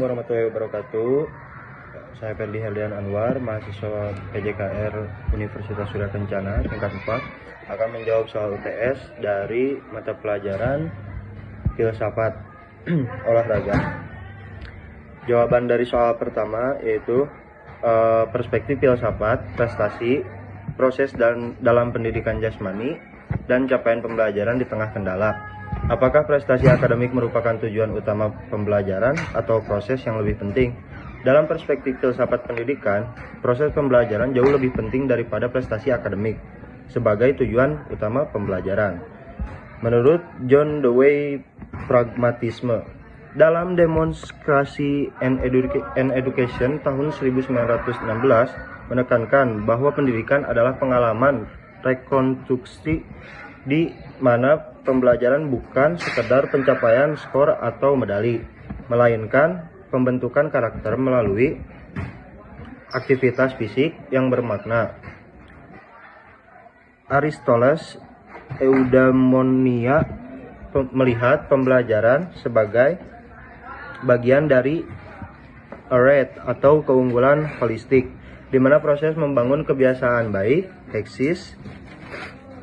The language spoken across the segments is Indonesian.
Assalamualaikum warahmatullahi wabarakatuh. Saya Ferdi Heldian Anwar, mahasiswa PJKR Universitas Surya Kencana tingkat 4, akan menjawab soal UTS dari mata pelajaran filsafat olahraga. Jawaban dari soal pertama yaitu perspektif filsafat, prestasi, proses dalam pendidikan jasmani, dan capaian pembelajaran di tengah kendala. Apakah prestasi akademik merupakan tujuan utama pembelajaran atau proses yang lebih penting? Dalam perspektif filsafat pendidikan, proses pembelajaran jauh lebih penting daripada prestasi akademik sebagai tujuan utama pembelajaran. Menurut John Dewey Pragmatisme, dalam Demonstrasi and Education tahun 1916 menekankan bahwa pendidikan adalah pengalaman rekonstruksi di mana pembelajaran bukan sekedar pencapaian skor atau medali, melainkan pembentukan karakter melalui aktivitas fisik yang bermakna. Aristoteles Eudaimonia melihat pembelajaran sebagai bagian dari arete atau keunggulan holistik, di mana proses membangun kebiasaan baik eksis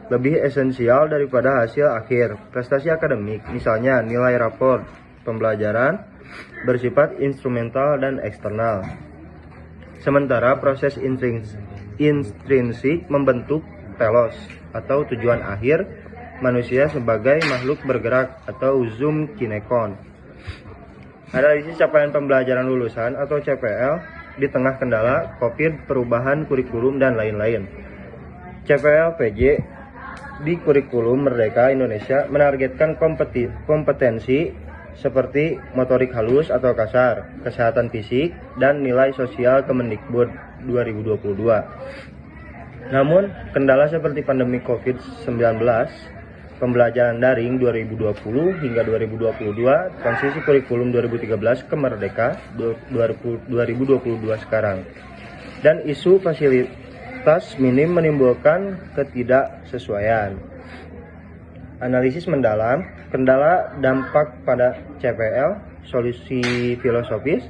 lebih esensial daripada hasil akhir. Prestasi akademik, misalnya nilai rapor pembelajaran, bersifat instrumental dan eksternal. Sementara proses intrinsik membentuk telos atau tujuan akhir manusia sebagai makhluk bergerak atau zoom kinekon. Analisis capaian pembelajaran lulusan atau CPL di tengah kendala COVID, perubahan kurikulum, dan lain-lain. CPL PJ di kurikulum Merdeka Indonesia menargetkan kompetensi seperti motorik halus atau kasar, kesehatan fisik, dan nilai sosial Kemendikbud 2022. Namun, kendala seperti pandemi COVID-19, pembelajaran daring 2020 hingga 2022, transisi kurikulum 2013 ke Merdeka 2022 sekarang, dan isu fasilitas minim menimbulkan ketidaksesuaian. Analisis mendalam, kendala dampak pada CPL, solusi filosofis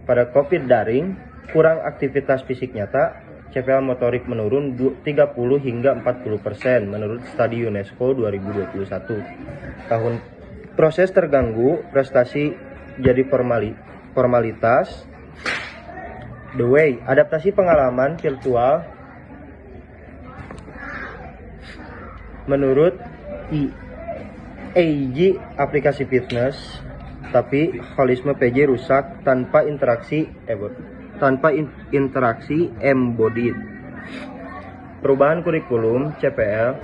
pada COVID daring, kurang aktivitas fisik nyata, CPL motorik menurun 30 hingga 40% menurut studi UNESCO 2021. Tahun proses terganggu, prestasi jadi formalitas. The Way, adaptasi pengalaman virtual menurut EIG aplikasi fitness, tapi holisme PJ rusak tanpa interaksi embodied. Perubahan kurikulum CPL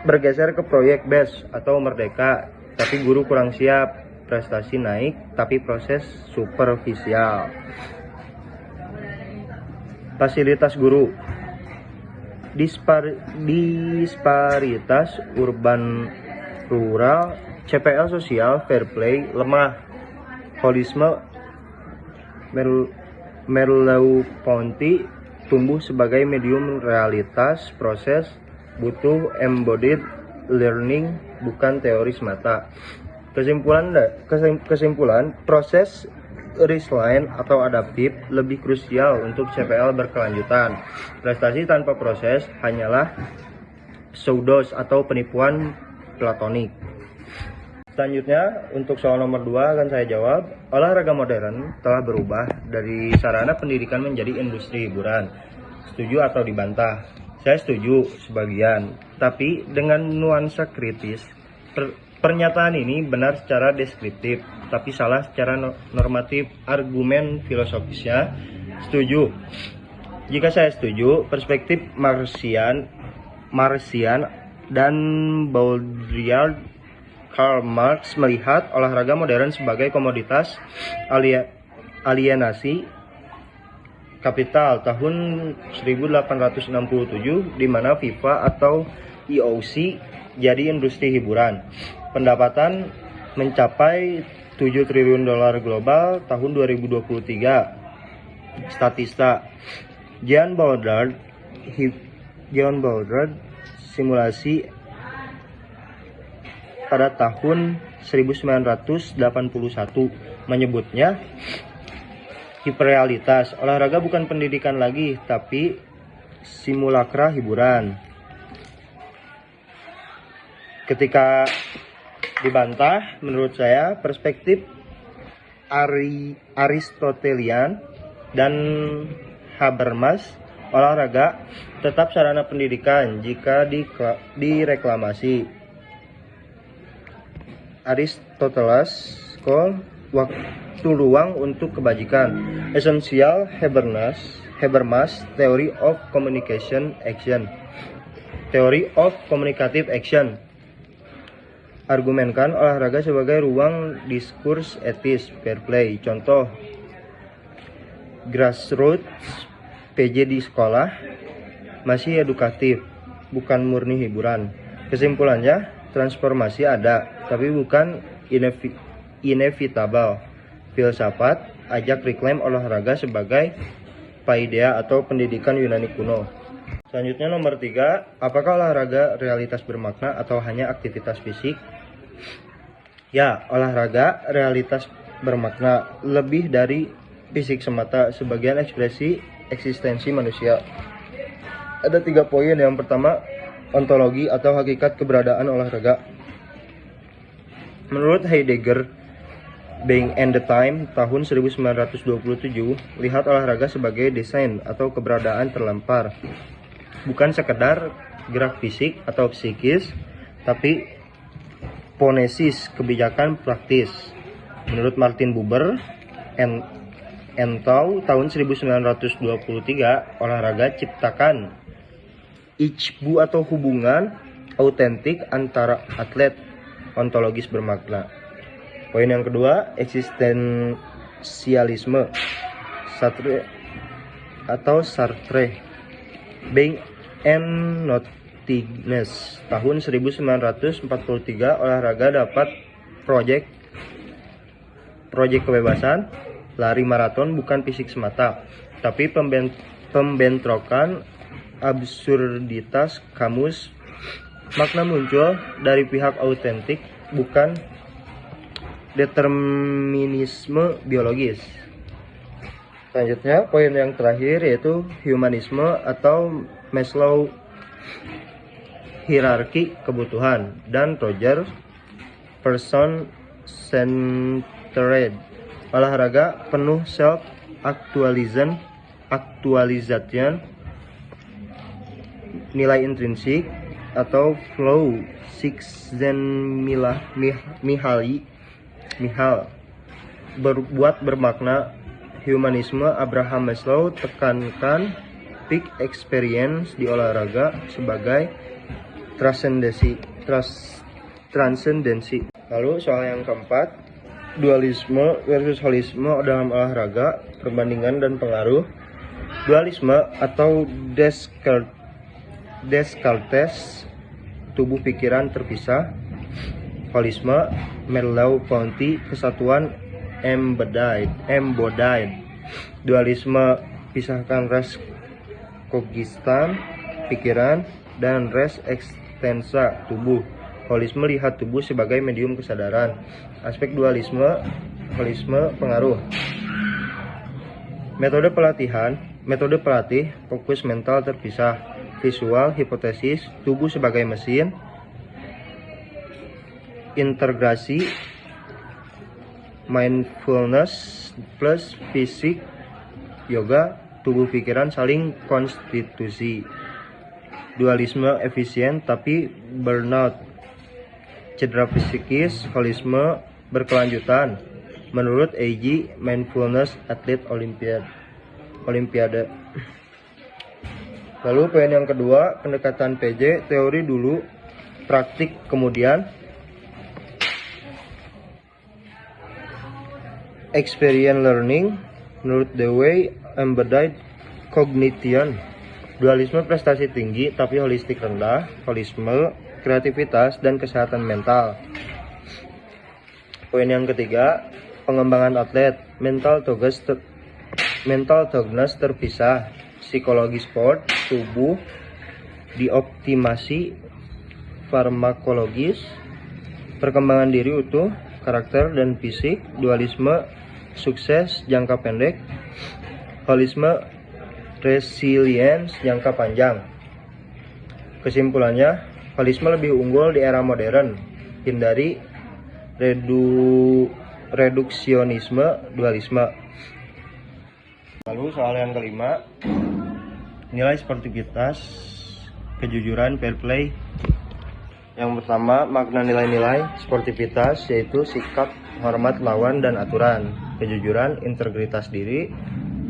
bergeser ke proyek base atau merdeka, tapi guru kurang siap, prestasi naik tapi proses superficial. Fasilitas guru, disparitas urban rural, CPL sosial fair play lemah, holisme Merleau-Ponty tumbuh sebagai medium realitas proses, butuh embodied learning bukan teori semata. Kesimpulan, proses resilient atau adaptif lebih krusial untuk CPL berkelanjutan. Prestasi tanpa proses hanyalah pseudos atau penipuan platonik. Selanjutnya, untuk soal nomor 2 akan saya jawab. Olahraga modern telah berubah dari sarana pendidikan menjadi industri hiburan. Setuju atau dibantah? Saya setuju sebagian, tapi dengan nuansa kritis. Pernyataan ini benar secara deskriptif, tapi salah secara normatif. Argumen filosofisnya setuju. Jika saya setuju, perspektif Marxian dan Baudrillard, Karl Marx melihat olahraga modern sebagai komoditas alienasi kapital tahun 1867, di mana FIFA atau IOC jadi industri hiburan. Pendapatan mencapai 7 triliun dolar global tahun 2023. Statista John Baudrillard simulasi pada tahun 1981 menyebutnya hiperrealitas. Olahraga bukan pendidikan lagi, tapi simulakra hiburan. Ketika dibantah, menurut saya perspektif Aristotelian dan Habermas, olahraga tetap sarana pendidikan jika direklamasi. Aristoteles call waktu luang untuk kebajikan. Essential Habermas Theory of Communication Action. Theory of Communicative Action argumenkan olahraga sebagai ruang diskurs etis fair play. Contoh, grassroots PJ di sekolah masih edukatif, bukan murni hiburan. Kesimpulannya, transformasi ada, tapi bukan inevitable. Filsafat ajak reclaim olahraga sebagai paideia atau pendidikan Yunani kuno. Selanjutnya nomor 3, apakah olahraga realitas bermakna atau hanya aktivitas fisik? Ya, olahraga realitas bermakna, lebih dari fisik semata, sebagian ekspresi eksistensi manusia. Ada 3 poin. Yang pertama, ontologi atau hakikat keberadaan olahraga. Menurut Heidegger, Being and the Time tahun 1927, lihat olahraga sebagai desain atau keberadaan terlempar, bukan sekedar gerak fisik atau psikis, tapi ponesis, kebijakan praktis. Menurut Martin Buber Entau tahun 1923, olahraga ciptakan ichbu atau hubungan autentik antara atlet, ontologis bermakna. Poin yang kedua, eksistensialisme Sartre Being and Nothingness tahun 1943, olahraga dapat proyek kebebasan, lari maraton bukan fisik semata, tapi pembentrokan absurditas kamus. Makna muncul dari pihak autentik, bukan determinisme biologis. Selanjutnya, poin yang terakhir yaitu humanisme atau Maslow hierarki kebutuhan, dan Roger person centered. Olahraga penuh self actualization, nilai intrinsik atau flow Mihal berbuat bermakna. Humanisme Abraham Maslow tekankan peak experience di olahraga sebagai transendensi. Lalu soal yang keempat, dualisme versus holisme dalam olahraga, perbandingan dan pengaruh. Dualisme atau Descartes, tubuh pikiran terpisah. Holisme Merleau-Ponty, kesatuan embodied. Dualisme pisahkan res kogistan, pikiran, dan res extensa, tubuh. Holisme lihat tubuh sebagai medium kesadaran. Aspek dualisme, holisme, pengaruh. Metode pelatih, fokus mental terpisah. Visual, hipotesis, tubuh sebagai mesin. Integrasi, mindfulness plus fisik, yoga, tubuh pikiran saling konstitusi. Dualisme efisien tapi burnout, cedera psikis. Holisme berkelanjutan. Menurut AG, mindfulness atlet olimpiade. Lalu poin yang kedua, pendekatan PJ, teori dulu, praktik kemudian. Experience learning, menurut Dewey, embodied cognition. Dualisme prestasi tinggi tapi holistik rendah. Holisme kreativitas dan kesehatan mental. Poin yang ketiga, pengembangan atlet, mental toughness terpisah. Psikologi sport, tubuh dioptimasi. Farmakologis, perkembangan diri utuh, karakter dan fisik. Dualisme sukses jangka pendek, holisme resilience jangka panjang. Kesimpulannya, holisme lebih unggul di era modern. Hindari reduksionisme dualisme. Lalu soal yang kelima, nilai sportivitas, kejujuran, fair play. Yang pertama, makna nilai-nilai sportivitas yaitu sikap hormat lawan dan aturan, kejujuran, integritas diri,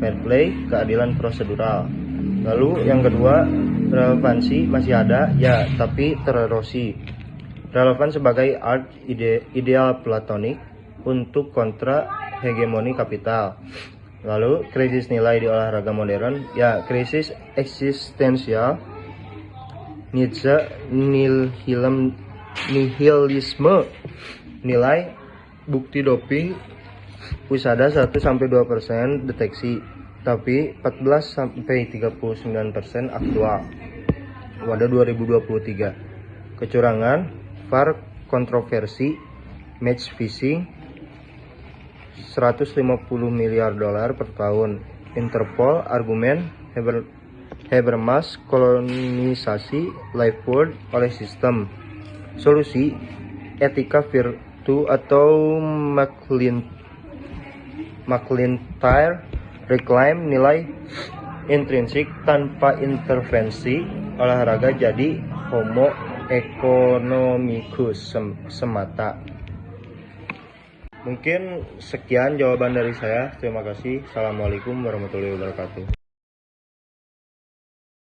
fair play, keadilan prosedural. Lalu yang kedua, relevansi masih ada, ya, tapi tererosi. Relevan sebagai art ideal platonik untuk kontra hegemoni kapital. Lalu krisis nilai di olahraga modern, ya, krisis eksistensial, Nietzsche, nihilisme, nilai, bukti doping, USADA 1-2% deteksi, tapi 14-39% aktual pada 2023. Kecurangan, VAR, kontroversi, match fixing, 150 miliar dolar per tahun. Interpol, argumen, Habermas, kolonisasi life world oleh sistem. Solusi, etika virtu atau McIntyre reclaim, nilai intrinsik tanpa intervensi olahraga jadi homo economicus semata. Mungkin sekian jawaban dari saya. Terima kasih. Assalamualaikum warahmatullahi wabarakatuh.